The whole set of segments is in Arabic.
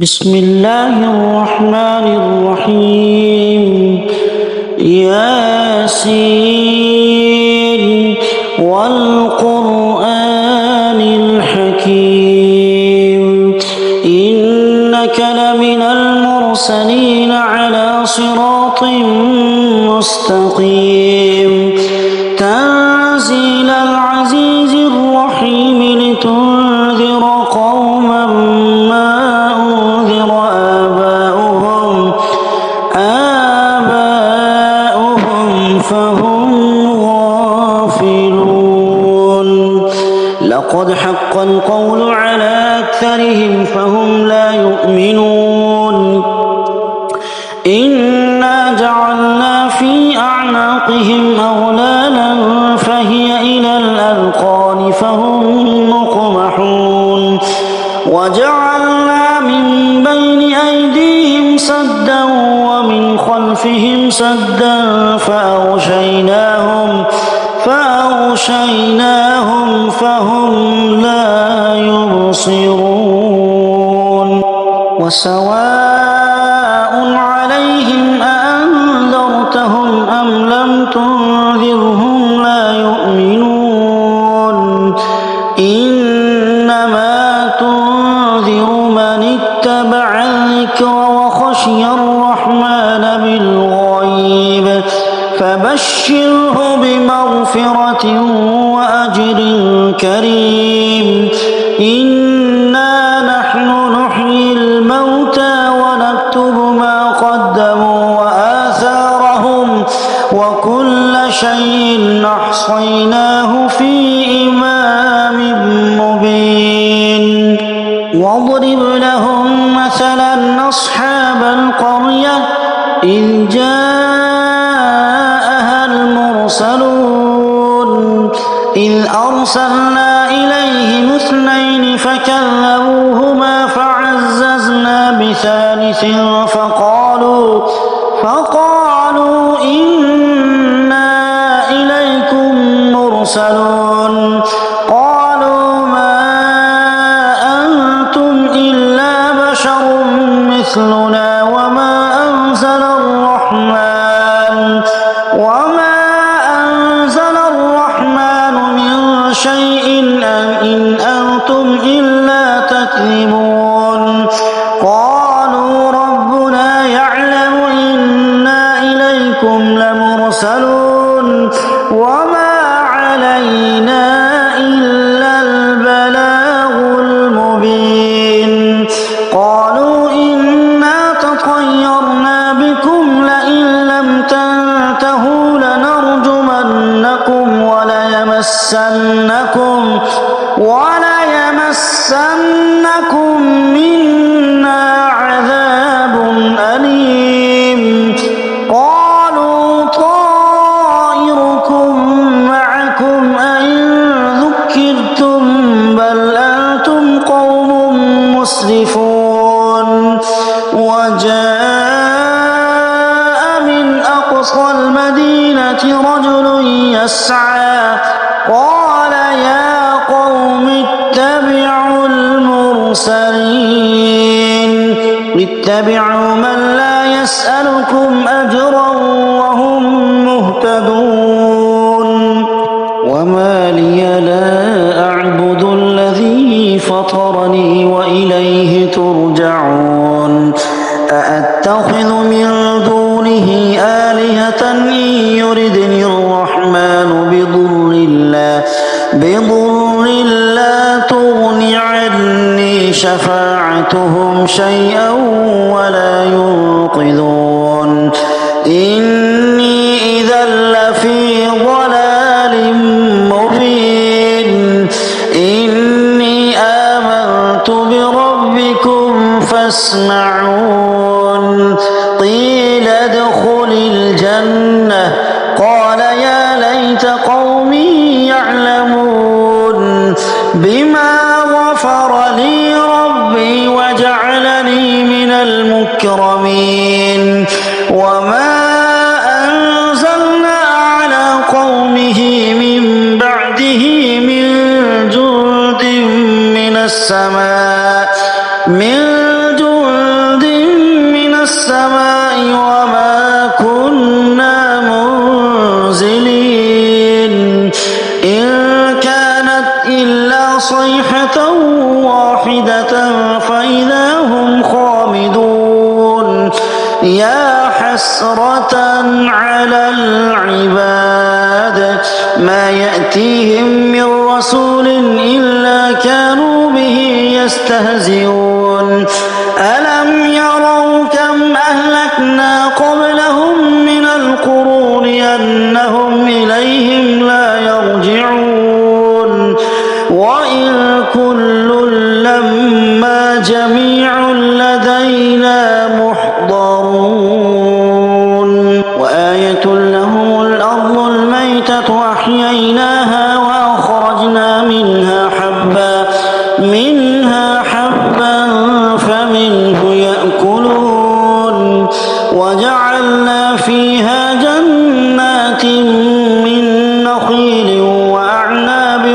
بسم الله الرحمن الرحيم ياسين والقرآن الحكيم إنك لمن المرسلين على صراط مستقيم تنزيل العزيز الرحيم لتنذر قوما ما أنذر آباؤهم فهم غافلون لقد حق القول على أكثرهم فهم لا يؤمنون إنا جعلنا في أعناقهم أغلالا فهي إلى الأذقان فهم مقمحون وجعلنا من بين أيديهم سدا ومن خلفهم سدا فأغشيناهم فهم لا يبصرون وسواء عليهم أأنذرتهم أم لم تنذرهم لا يؤمنون إنما تنذر من اتبع الذكر وخشي الرحمن بالغيب فبشره بمغفرة وأجر كريم إنا نحن نحيي الموتى ونكتب ما قدموا وآثارهم وكل شيء أحصيناه في إمام مبين واضرب لهم مثلا أصحاب القرية إذ جاءها المرسلون إذ أرسلنا إليهم اثنين فكذبوهما فعززنا بثالث فقالوا إنا إليكم مرسلون قالوا ما أنتم إلا بشر مثلنا وما أنزل الرحمن من شيء إن أنتم إلا تكذبون قالوا ربنا يعلم إنا إليكم لمرسلون وما علينا إلا البلاغ المبين قالوا إنا تطيرنا بكم لئن لم تنتهوا لنرجمنكم وليمسنكم منا عذاب أليم قالوا طائركم معكم أئن ذكرتم بل أنتم قوم مسرفون وجاء من أقصى المدينة رجل يسعى قال يا قوم اتبعوا من لا يسألكم أجرا وهم مهتدون وما لي لا أعبد الذي فطرني وإليه ترجعون أأتخذ من دونه آلهة إن يردني الرحمن بضر لا تغن عني شفاعتهم شيئا ولا ينقذون إني إذا لفي ضلال مبين إني آمنت بربكم فاسمعون قيل ادخل الجنة قال يا ليت قومي يعلمون بما غفر لي ربي وجعلني من المكرمين وما أنزلنا على قومه من بعده من جند من السماء من جند يا حسرة على العباد ما يأتيهم من رسول إلا كانوا به يستهزئون ألم يروا كم أهلكنا قبلهم من القرون أنهم إليهم لا يرجعون وإن كل لما جميع لدينا محضرون وآية لهم الأرض الميتة أحييناها وأخرجنا منها حبا فمنه يأكلون وجعلنا فيها جنات من نخيل وأعناب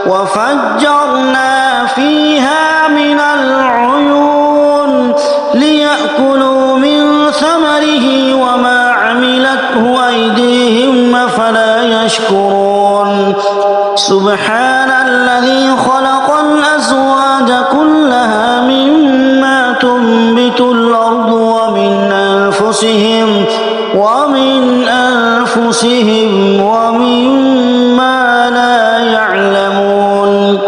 وفجرنا فيها من العيون ليأكلوا من ثمره وما عملته أيديهم أفلا يشكرون سبحان الذي خلق الأزواج كلها مما تنبت الأرض ومن أنفسهم ومما لا يعلمون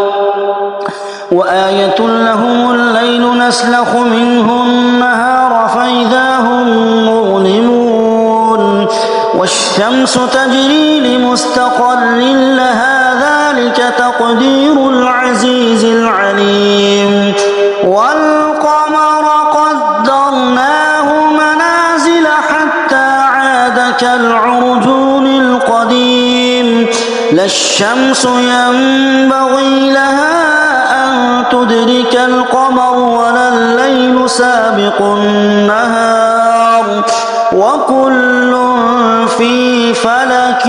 وآية لهم الليل نسلخ منه النهار فإذا هم مظلمون والشمس تجري لمستقر لها ذلك تقدير العزيز العليم والقمر قدرناه منازل حتى عاد كالعرجون القديم لا الشمس ينبغي لها أن تدرك القمر ولا الليل سابق النهار وكل في فلك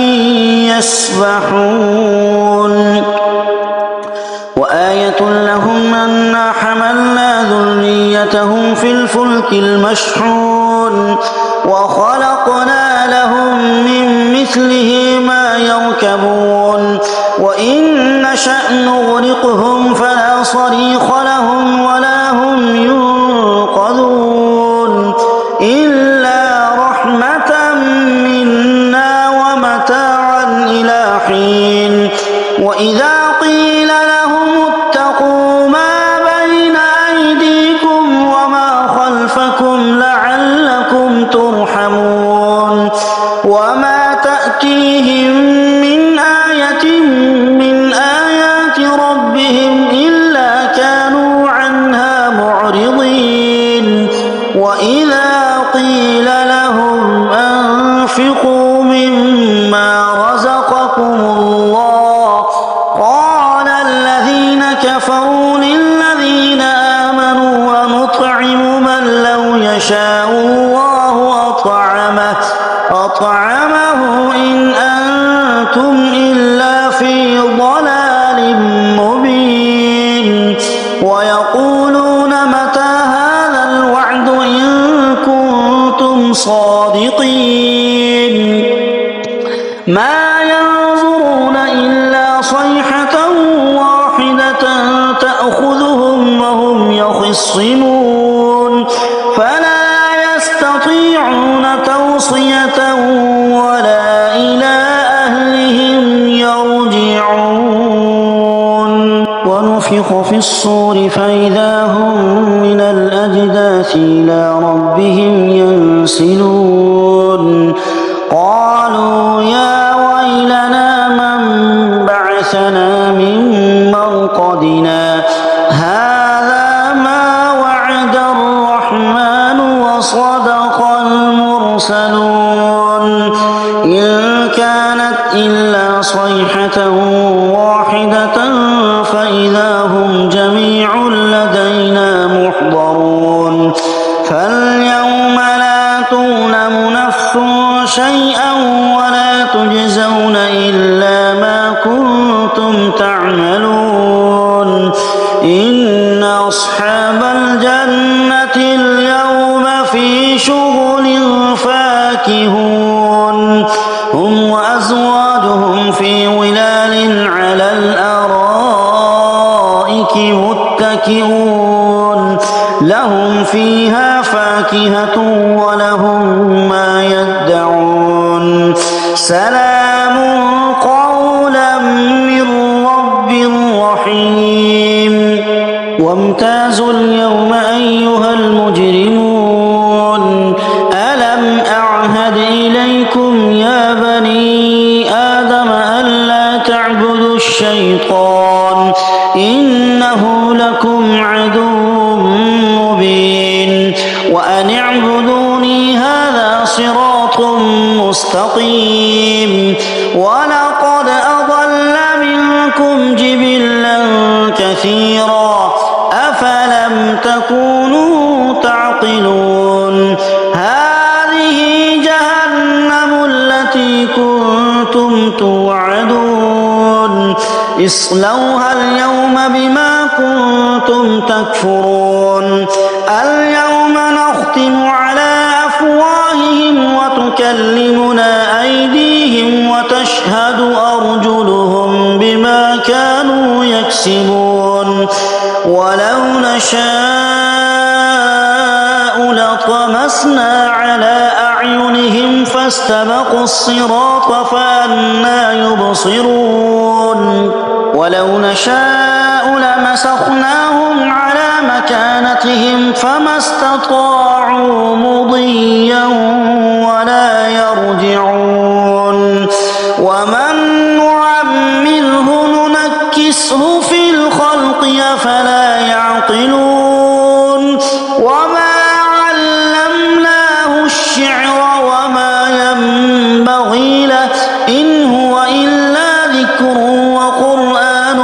يسبحون وآية لهم أنا حملنا ذريتهم في الفلك المشحون وخلقنا لهم من مثله ما يركبون وإن نشأ نغرقهم فلا صريخ لهم ولا هم ينقذون إلا رحمة منا ومتاعا إلى حين وإذا قيل لهم اتقوا ما بين أيديكم وما خلفكم لعلكم ترحمون وما تأتيهم من آية من آيات ربهم إلا كانوا عنها معرضين وإذا قيل لهم أنفقوا مما رزقكم الله قال الذين كفروا للذين آمنوا ونطعم من لو يشاء الله أطعمه إن أنتم إلا في ضلال مبين ويقولون متى هذا الوعد إن كنتم صادقين ما ينظرون إلا صيحة واحدة تأخذهم وهم يخصمون فلا يستطيعون توصية ولا إلى أهلهم يرجعون ونفخ في الصور فإذا هم من الأجداث إلى ربهم ينسلون قالوا يا ويلنا من بعثنا من مرقدنا هذا ما وعد الرحمن وصدق المرسلون إن كانت إلا صيحة واحدة فإذا هم جميع لدينا محضرون فاليوم لا تظلم نفس شيئا ولا تجزون إلا ما كنتم تعملون إن أصحاب الجنة اليوم في شغل فاكهون هم وأزواجهم في ظلال على الأرائك متكئون لهم فيها فاكهة ولهم ما يدعون سلام قولا من رب رحيم وامتازوا اليوم أيها المجرمون ألم أعهد إليكم يا بني آدم ألا تعبدوا الشيطان إنه لكم عدو مبين وأن اعبدوني هذا صراط مستقيم ولقد أضل منكم جبلا كثيرا أفلم تكونوا تعقلون هذه جهنم التي كنتم توعدون اصلوها اليوم بما كنتم تكفرون اليوم نختم على أفواههم وتكلمنا أيديهم وتشهد أرجلهم بما كانوا يكسبون ولو نشاء لطمسنا على أعينهم فاستبقوا الصراط فأنى يبصرون ولو نشاء لمسخناهم على مكانتهم فما استطاعوا مضيا ولا يرجعون ومن نعمره ننكسه في الخلق أفلا يعقلون وما علمناه الشعر وما ينبغي له إن هو إلا ذكر وقرآن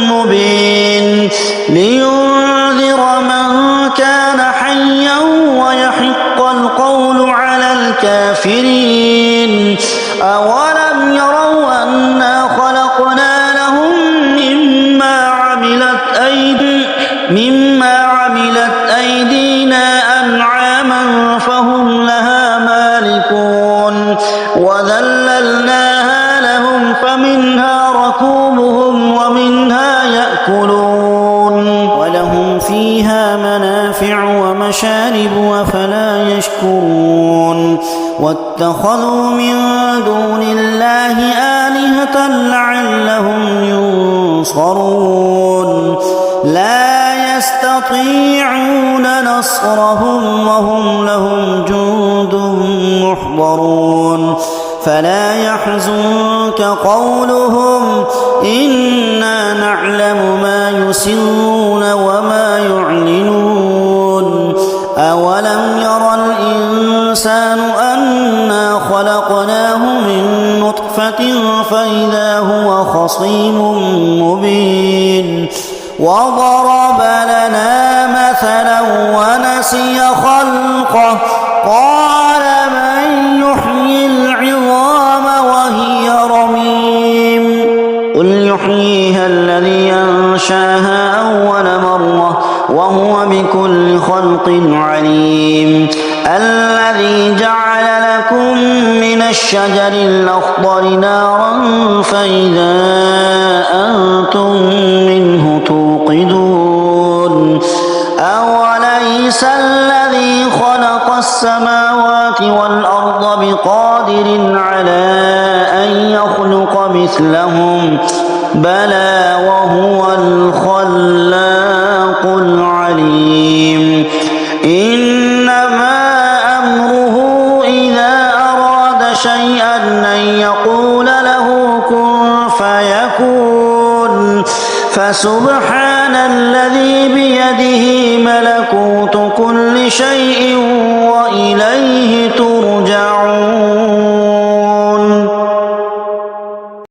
مبين لينذر من كان حيا ويحق القول على الكافرين أولم يروا أنا خلقنا لهم مما عملت أيدينا أنعاما فهم لها مالكون وذللناها لهم فمنها ركوبهم ومنها يأكلون ولهم فيها منافع ومشارب أفلا يشكرون واتخذوا من دون الله آلهة لعلهم ينصرون لا يستطيعون نصرهم وهم لهم جند محضرون فلا يحزنك قولهم إنا نعلم ما يسرون وما يعلنون أولم ير الإنسان أنا خلقناه من نطفة فإذا هو خصيم مبين وضرب لنا مثلا ونسي خلقه قال من يحيي العظام وهي رميم قل يحييها الذي أنشاها أول مرة وهو بكل خلق عليم الذي جعل لكم من الشجر الأخضر نارا فإذا أنتم منه توقدون أوليس الذي خلق السماوات والأرض بقادر على أن يخلق مثلهم بلى وهو الخلاق العليم إنما أمره إذا أراد شيئا أن يقول له كن فيكون فسبحان الذي بيده ملكوت كل شيء